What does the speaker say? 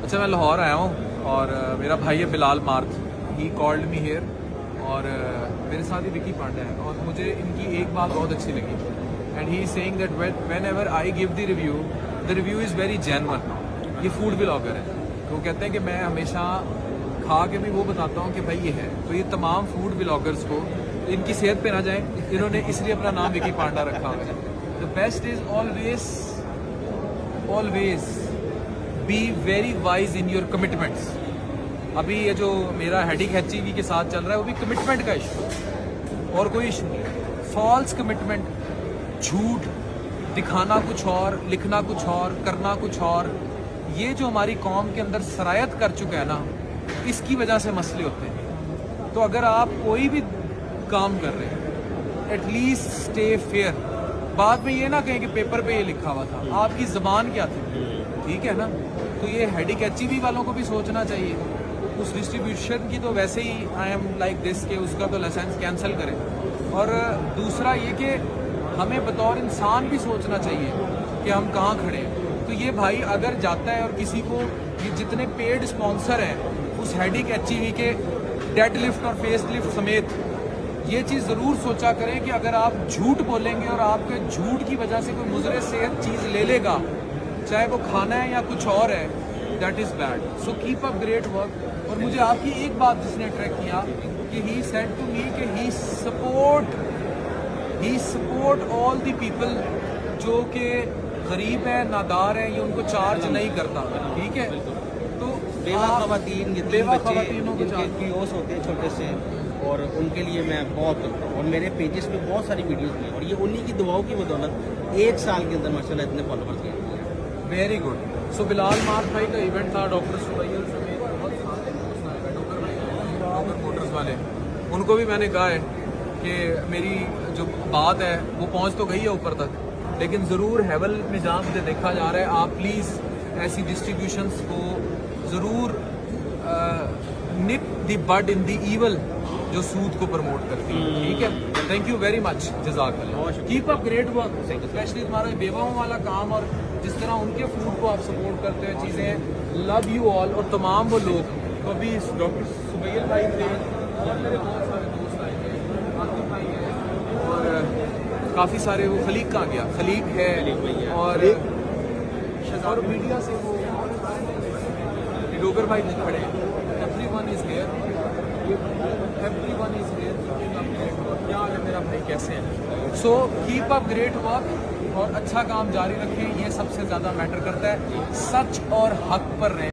अच्छा, मैं लाहौर आया हूँ और मेरा भाई है Bilal math, he called me here और मेरे साथ ही विकी पांडे हैं और मुझे इनकी एक बात बहुत अच्छी लगी and he is saying that when ever I give the review is very genuine. ये फूड ब्लॉगर है तो कहते हैं कि मैं हमेशा खा के भी वो बताता हूँ कि भाई ये है। तो ये तमाम फूड ब्लॉगर्स को इनकी सेहत पे ना जाए, इन्होंने इसलिए अपना नाम विकी पांडा रखा हुआ है। The best is always be very wise in your commitments. अभी ये जो मेरा हेडिंग HEV के साथ चल रहा है वो भी कमिटमेंट का इशू और कोई इशू नहीं। फॉल्स कमिटमेंट, झूठ, दिखाना कुछ और, लिखना कुछ और, करना कुछ और, ये जो हमारी कौम के अंदर सरायत कर चुका है ना, इसकी वजह से मसले होते हैं। तो अगर आप कोई भी काम कर रहे हैं एटलीस्ट स्टे फेयर। बाद में ये ना कहें कि पेपर पे ये लिखा हुआ था, आपकी ज़बान क्या थी, ठीक है ना। तो ये हेडिंग HEV वालों को भी सोचना चाहिए। उस डिस्ट्रीब्यूशन की तो वैसे ही आई एम लाइक दिस के उसका तो लाइसेंस कैंसिल करें। और दूसरा ये कि हमें बतौर इंसान भी सोचना चाहिए कि हम कहाँ खड़े हैं। तो ये भाई अगर जाता है और किसी को, ये जितने पेड स्पॉन्सर हैं उस हेडिंग HEV के डेड लिफ्ट और फेस लिफ्ट समेत, ये चीज़ ज़रूर सोचा करें कि अगर आप झूठ बोलेंगे और आपके झूठ की वजह से कोई मुज़रे सेहत चीज़ ले लेगा, चाहे वो खाना है या कुछ और है, that is bad. So keep up great work. और मुझे आपकी एक बात जिसने अट्रैक्ट किया कि ही सेड टू मी कि ही सपोर्ट ऑल द पीपल जो कि गरीब है, नादार है, ये उनको चार्ज नहीं करता, ठीक है। तो बेवा खवातीन, जिनके पीओस होते हैं छोटे से, और उनके लिए मैं बहुत करता हूँ और मेरे पेजेस पे बहुत सारी वीडियोस हैं और ये उन्हीं की दुआओं की बदौलत 1 साल के अंदर माशाल्लाह इतने फॉलोवर्स गए। Very good. सो बिलाल मार्थ भाई का इवेंट था, डॉक्टर सुबैल समेत बहुत सारे डॉक्टर मोटर्स वाले, उनको भी मैंने कहा है कि मेरी जो बात है वो पहुंच तो गई है ऊपर तक, लेकिन ज़रूर हैवल निज़ाम से देखा जा रहा है। आप प्लीज़ ऐसी डिस्ट्रीब्यूशंस को ज़रूर nip the bud in the evil जो सूद को प्रमोट करती है, ठीक है। थैंक यू वेरी मच, जज़ाकल्लाह, keep up great work, specially तुम्हारा बेवाओं वाला काम और जिस तरह उनके फूड को आप सपोर्ट करते हैं चीज़ें। Love you all. और तमाम वो लोग तो अभी डॉक्टर सुबैल भाई थे और मेरे बहुत सारे दोस्त आए थे, आतिफ भाई है और काफ़ी सारे, वो खलीक कहाँ गया, खलीक है और मीडिया से वो डोगर भाई खड़े हैं। एवरीवन इज हियर, क्या हाल है मेरा भाई, कैसे हैं। So keep up great work और अच्छा काम जारी रखें, ये सबसे ज़्यादा मैटर करता है। सच और हक पर रहें।